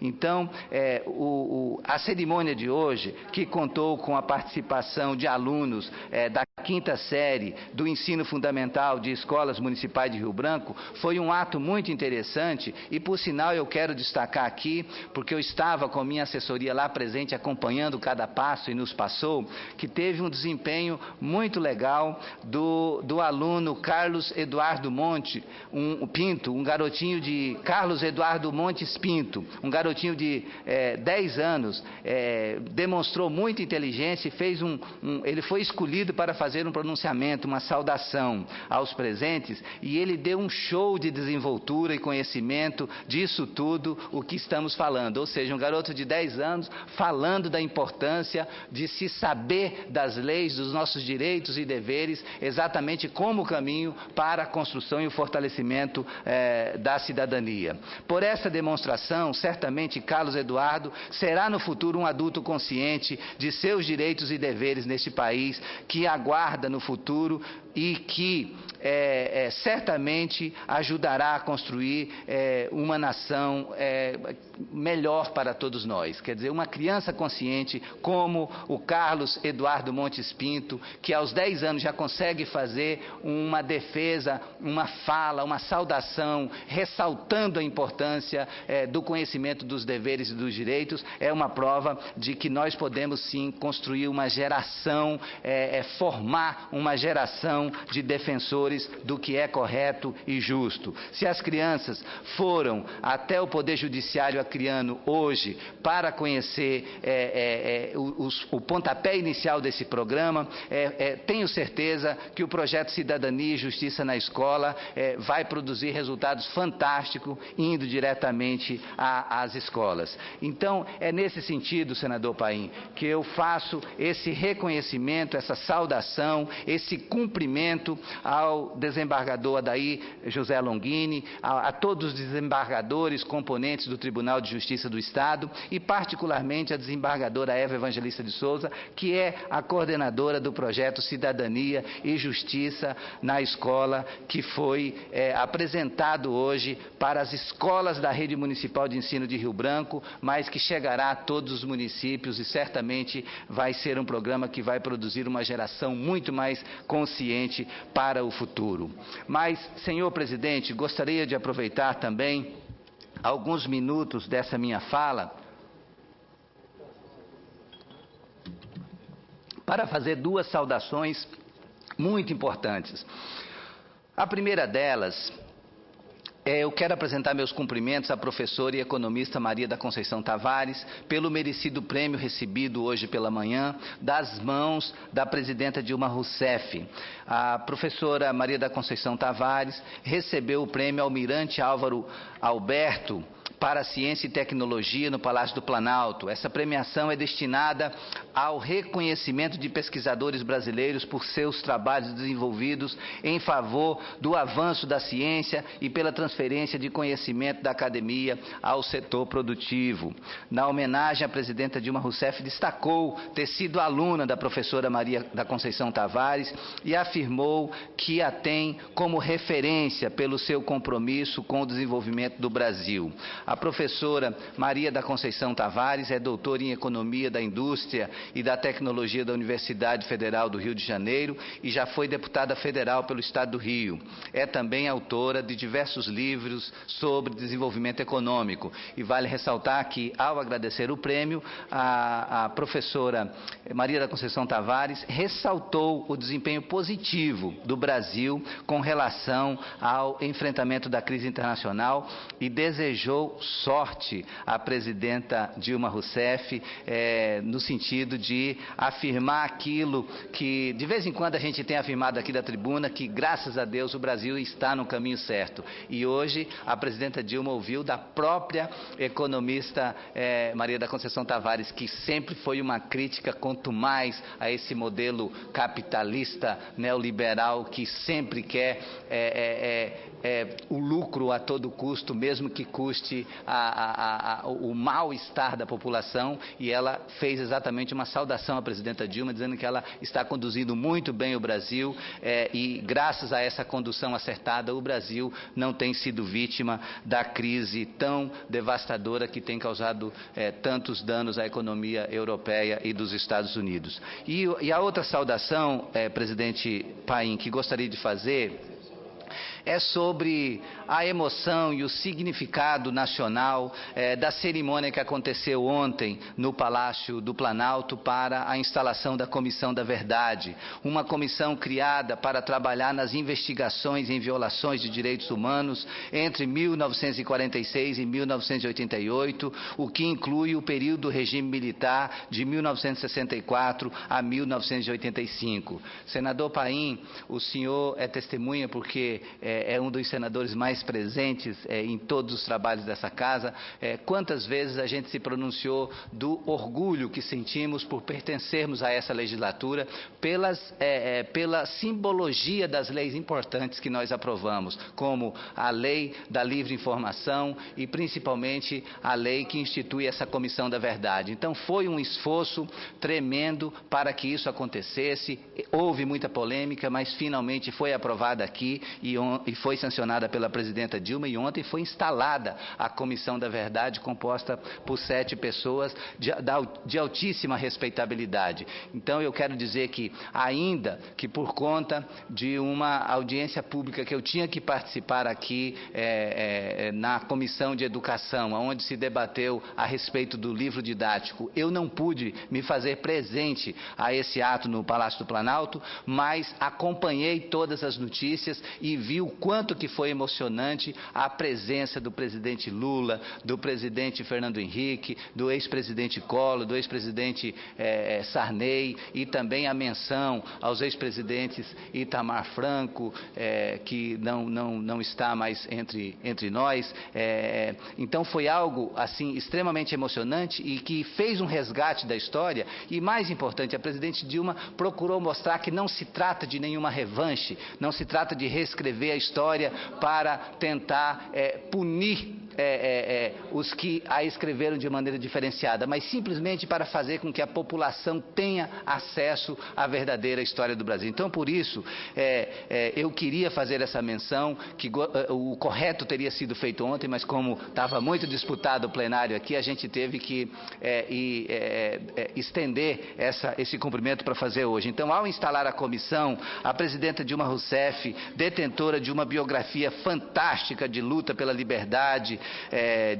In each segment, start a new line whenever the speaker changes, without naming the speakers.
Então, a cerimônia de hoje, que contou com a participação de alunos da quinta série do ensino fundamental de escolas municipais de Rio Branco, foi um ato muito interessante e, por sinal, eu quero destacar aqui, porque eu estava com a minha assessoria lá presente acompanhando cada passo e nos passou, que teve um desempenho muito legal do aluno Carlos Eduardo Pinto, um garotinho de Carlos Eduardo Montes Pinto, um garotinho de 10 anos, demonstrou muita inteligência e fez ele foi escolhido para fazer um pronunciamento, uma saudação aos presentes, e ele deu um show de desenvoltura e conhecimento disso tudo o que estamos falando, ou seja, um garoto de 10 anos falando da importância de se saber das leis, dos nossos direitos e deveres, exatamente como caminho para a construção e o fortalecimento da cidadania. Por essa demonstração, certamente Carlos Eduardo será no futuro um adulto consciente de seus direitos e deveres neste país, que aguarda no futuro e que certamente ajudará a construir uma nação melhor para todos nós. Quer dizer, uma criança consciente como o Carlos Eduardo Montes Pinto, que aos 10 anos já consegue fazer uma defesa, uma fala, uma saudação, ressaltando a importância do conhecimento dos deveres e dos direitos, é uma prova de que nós podemos sim construir uma geração, formar uma geração de defensores do que é correto e justo. Se as crianças foram até o Poder Judiciário acreano hoje para conhecer o pontapé inicial desse programa, tenho certeza que o projeto Cidadania e Justiça na Escola vai produzir resultados fantásticos indo diretamente às escolas. Então, é nesse sentido, senador Paim, que eu faço esse reconhecimento, essa saudação, esse cumprimento ao desembargador Adair José Longini, a todos os desembargadores componentes do Tribunal de Justiça do Estado e particularmente a desembargadora Eva Evangelista de Souza, que é a coordenadora do projeto Cidadania e Justiça na Escola, que foi apresentado hoje para as escolas da Rede Municipal de Ensino de Rio Branco, mas que chegará a todos os municípios e certamente vai ser um programa que vai produzir uma geração muito mais consciente para o futuro. Mas, senhor presidente, gostaria de aproveitar também alguns minutos dessa minha fala para fazer duas saudações muito importantes. A primeira delas, eu quero apresentar meus cumprimentos à professora e economista Maria da Conceição Tavares pelo merecido prêmio recebido hoje pela manhã das mãos da presidenta Dilma Rousseff. A professora Maria da Conceição Tavares recebeu o prêmio Almirante Álvaro Alberto para a Ciência e Tecnologia no Palácio do Planalto. Essa premiação é destinada ao reconhecimento de pesquisadores brasileiros por seus trabalhos desenvolvidos em favor do avanço da ciência e pela transferência de conhecimento da academia ao setor produtivo. Na homenagem, a presidenta Dilma Rousseff destacou ter sido aluna da professora Maria da Conceição Tavares e afirmou que a tem como referência pelo seu compromisso com o desenvolvimento do Brasil. A professora Maria da Conceição Tavares é doutora em Economia da Indústria e da Tecnologia da Universidade Federal do Rio de Janeiro e já foi deputada federal pelo Estado do Rio. É também autora de diversos livros sobre desenvolvimento econômico. E vale ressaltar que, ao agradecer o prêmio, a professora Maria da Conceição Tavares ressaltou o desempenho positivo do Brasil com relação ao enfrentamento da crise internacional e desejou sorte à presidenta Dilma Rousseff no sentido de afirmar aquilo que de vez em quando a gente tem afirmado aqui da tribuna, que graças a Deus o Brasil está no caminho certo. E hoje a presidenta Dilma ouviu da própria economista Maria da Conceição Tavares, que sempre foi uma crítica contumaz a esse modelo capitalista neoliberal que sempre quer o lucro a todo custo, mesmo que custe exatamente o mal-estar da população, e ela fez exatamente uma saudação à presidenta Dilma, dizendo que ela está conduzindo muito bem o Brasil, e graças a essa condução acertada, o Brasil não tem sido vítima da crise tão devastadora que tem causado tantos danos à economia europeia e dos Estados Unidos. E a outra saudação, presidente Paim, que gostaria de fazer é sobre a emoção e o significado nacional da cerimônia que aconteceu ontem no Palácio do Planalto para a instalação da Comissão da Verdade, uma comissão criada para trabalhar nas investigações em violações de direitos humanos entre 1946 e 1988, o que inclui o período do regime militar de 1964 a 1985. Senador Paim, o senhor é testemunha porque é um dos senadores mais presentes em todos os trabalhos dessa casa. Quantas vezes a gente se pronunciou do orgulho que sentimos por pertencermos a essa legislatura, pela simbologia das leis importantes que nós aprovamos, como a lei da livre informação e principalmente a lei que institui essa Comissão da Verdade. Então foi um esforço tremendo para que isso acontecesse, houve muita polêmica, mas finalmente foi aprovada aqui e foi sancionada pela presidenta Dilma, e ontem foi instalada a Comissão da Verdade, composta por 7 pessoas de altíssima respeitabilidade. Então eu quero dizer que, ainda que por conta de uma audiência pública que eu tinha que participar aqui na Comissão de Educação, onde se debateu a respeito do livro didático, eu não pude me fazer presente a esse ato no Palácio do Planalto, mas acompanhei todas as notícias e vi o quanto que foi emocionante a presença do presidente Lula, do presidente Fernando Henrique, do ex-presidente Collor, do ex-presidente Sarney, e também a menção aos ex-presidentes Itamar Franco, que não está mais entre nós. Então foi algo assim extremamente emocionante e que fez um resgate da história, e mais importante, a presidente Dilma procurou mostrar que não se trata de nenhuma revanche, não se trata de reescrever a história para tentar punir os que a escreveram de maneira diferenciada, mas simplesmente para fazer com que a população tenha acesso à verdadeira história do Brasil. Então, por isso, eu queria fazer essa menção, que o correto teria sido feito ontem, mas como estava muito disputado o plenário aqui, a gente teve que estender esse cumprimento para fazer hoje. Então, ao instalar a comissão, a presidenta Dilma Rousseff, detentora de uma biografia fantástica de luta pela liberdade,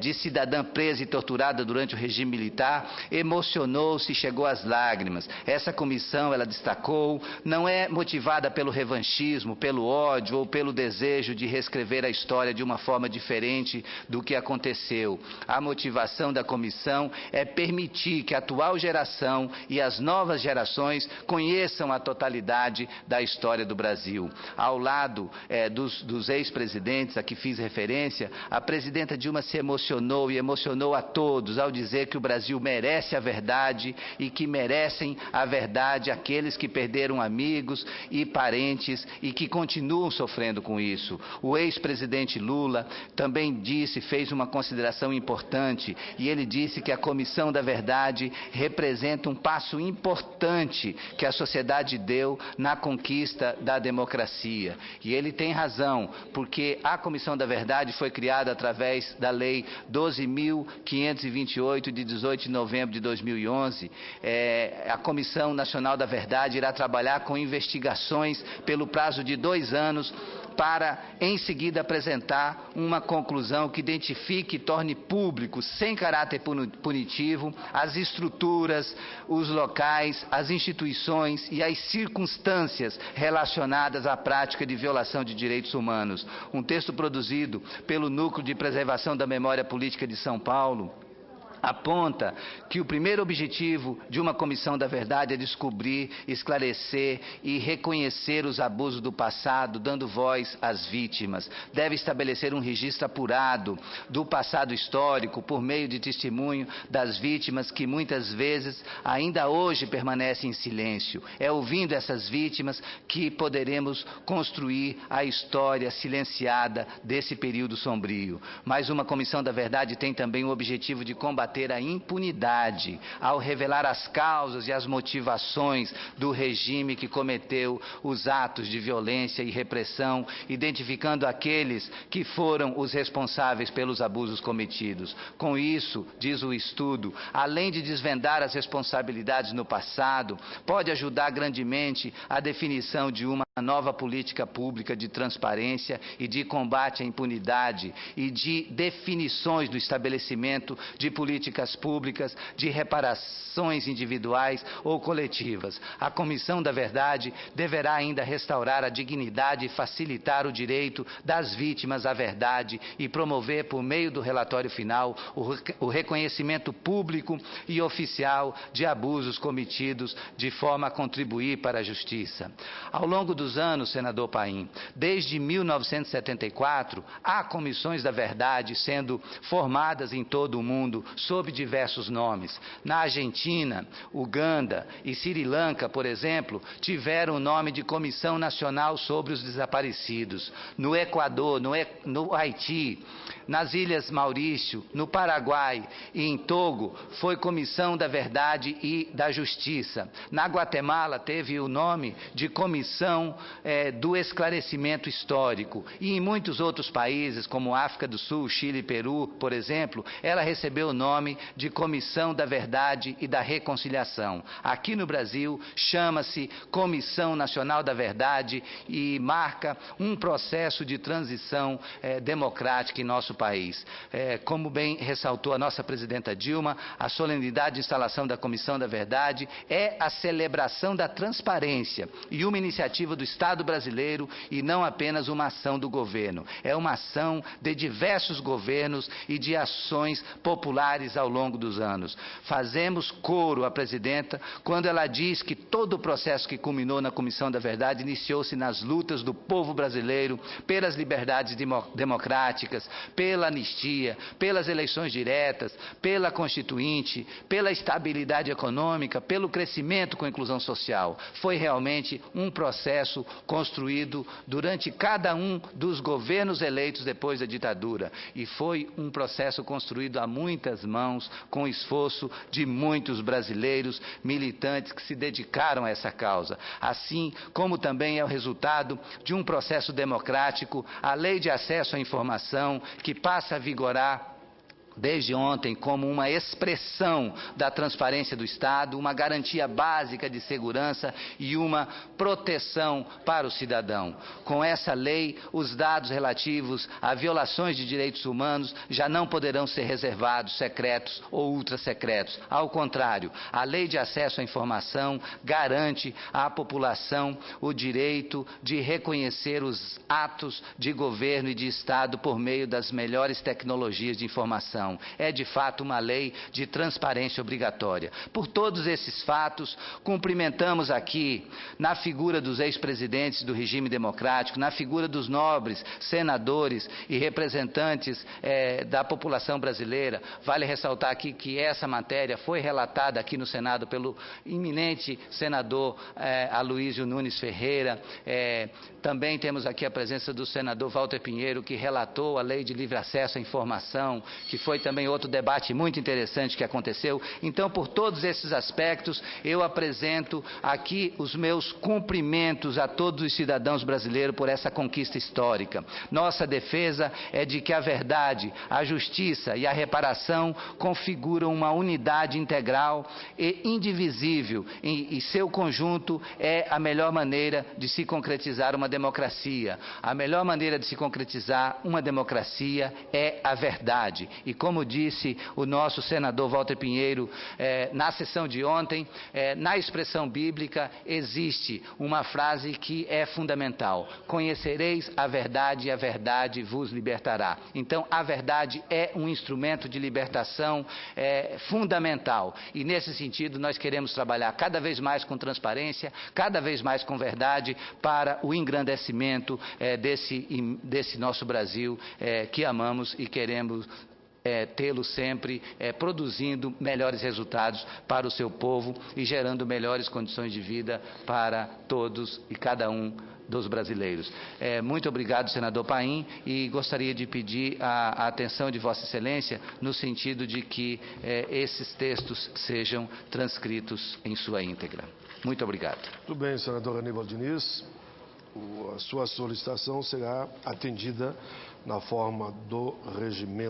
de cidadã presa e torturada durante o regime militar, emocionou-se e chegou às lágrimas. Essa comissão, ela destacou, não é motivada pelo revanchismo, pelo ódio ou pelo desejo de reescrever a história de uma forma diferente do que aconteceu. A motivação da comissão é permitir que a atual geração e as novas gerações conheçam a totalidade da história do Brasil. Ao lado dos ex-presidentes a que fiz referência, a presidenta Dilma se emocionou e emocionou a todos ao dizer que o Brasil merece a verdade e que merecem a verdade aqueles que perderam amigos e parentes e que continuam sofrendo com isso. O ex-presidente Lula também fez uma consideração importante, e ele disse que a Comissão da Verdade representa um passo importante que a sociedade deu na conquista da democracia. E ele tem razão, porque a Comissão da Verdade foi criada através da Lei 12.528, de 18 de novembro de 2011. A Comissão Nacional da Verdade irá trabalhar com investigações pelo prazo de 2 anos, para, em seguida, apresentar uma conclusão que identifique e torne público, sem caráter punitivo, as estruturas, os locais, as instituições e as circunstâncias relacionadas à prática de violação de direitos humanos. Um texto produzido pelo Núcleo de Preservação da Memória Política de São Paulo, aponta que o primeiro objetivo de uma comissão da verdade é descobrir, esclarecer e reconhecer os abusos do passado, dando voz às vítimas. Deve estabelecer um registro apurado do passado histórico por meio de testemunho das vítimas que muitas vezes ainda hoje permanecem em silêncio. É ouvindo essas vítimas que poderemos construir a história silenciada desse período sombrio. Mas uma comissão da verdade tem também o objetivo de combater a impunidade ao revelar as causas e as motivações do regime que cometeu os atos de violência e repressão, identificando aqueles que foram os responsáveis pelos abusos cometidos. Com isso, diz o estudo, além de desvendar as responsabilidades no passado, pode ajudar grandemente a definição de uma nova política pública de transparência e de combate à impunidade e de definições do estabelecimento de políticas públicas de reparações individuais ou coletivas. A Comissão da Verdade deverá ainda restaurar a dignidade e facilitar o direito das vítimas à verdade e promover, por meio do relatório final, o reconhecimento público e oficial de abusos cometidos, de forma a contribuir para a justiça. Ao longo dos anos, senador Paim, desde 1974, há comissões da verdade sendo formadas em todo o mundo sob diversos nomes. Na Argentina, Uganda e Sri Lanka, por exemplo, tiveram o nome de Comissão Nacional sobre os Desaparecidos. No Equador, no Haiti, nas Ilhas Maurício, no Paraguai e em Togo, foi Comissão da Verdade e da Justiça. Na Guatemala, teve o nome de Comissão do Esclarecimento Histórico. E em muitos outros países, como África do Sul, Chile e Peru, por exemplo, ela recebeu o nome de Comissão da Verdade e da Reconciliação. Aqui no Brasil, chama-se Comissão Nacional da Verdade e marca um processo de transição democrática em nosso país. Como bem ressaltou a nossa presidenta Dilma, a solenidade de instalação da Comissão da Verdade é a celebração da transparência e uma iniciativa do Estado brasileiro e não apenas uma ação do governo. É uma ação de diversos governos e de ações populares ao longo dos anos. Fazemos coro à presidenta quando ela diz que todo o processo que culminou na Comissão da Verdade iniciou-se nas lutas do povo brasileiro pelas liberdades democráticas, pela anistia, pelas eleições diretas, pela Constituinte, pela estabilidade econômica, pelo crescimento com a inclusão social. Foi realmente um processo construído durante cada um dos governos eleitos depois da ditadura. E foi um processo construído a muitas mãos, com o esforço de muitos brasileiros militantes que se dedicaram a essa causa. Assim como também é o resultado de um processo democrático, a Lei de Acesso à Informação, que passa a vigorar desde ontem como uma expressão da transparência do Estado, uma garantia básica de segurança e uma proteção para o cidadão. Com essa lei, os dados relativos a violações de direitos humanos já não poderão ser reservados, secretos ou ultrasecretos. Ao contrário, a Lei de Acesso à Informação garante à população o direito de reconhecer os atos de governo e de Estado por meio das melhores tecnologias de informação. É, de fato, uma lei de transparência obrigatória. Por todos esses fatos, cumprimentamos aqui, na figura dos ex-presidentes do regime democrático, na figura dos nobres senadores e representantes da população brasileira. Vale ressaltar aqui que essa matéria foi relatada aqui no Senado pelo eminente senador Aloysio Nunes Ferreira. Também temos aqui a presença do senador Walter Pinheiro, que relatou a Lei de Livre Acesso à Informação, que foi também outro debate muito interessante que aconteceu. Então, por todos esses aspectos, eu apresento aqui os meus cumprimentos a todos os cidadãos brasileiros por essa conquista histórica. Nossa defesa é de que a verdade, a justiça e a reparação configuram uma unidade integral e indivisível, e seu conjunto é a melhor maneira de se concretizar uma democracia. A melhor maneira de se concretizar uma democracia é a verdade. E como disse o nosso senador Walter Pinheiro na sessão de ontem, na expressão bíblica existe uma frase que é fundamental: conhecereis a verdade e a verdade vos libertará. Então, a verdade é um instrumento de libertação fundamental, e nesse sentido nós queremos trabalhar cada vez mais com transparência, cada vez mais com verdade, para o engrandecimento desse nosso Brasil que amamos e queremos tê-lo sempre produzindo melhores resultados para o seu povo e gerando melhores condições de vida para todos e cada um dos brasileiros. Muito obrigado, senador Paim, e gostaria de pedir a atenção de Vossa Excelência no sentido de que esses textos sejam transcritos em sua íntegra. Muito obrigado.
Muito bem, senador Aníbal Diniz. A sua solicitação será atendida na forma do regimento.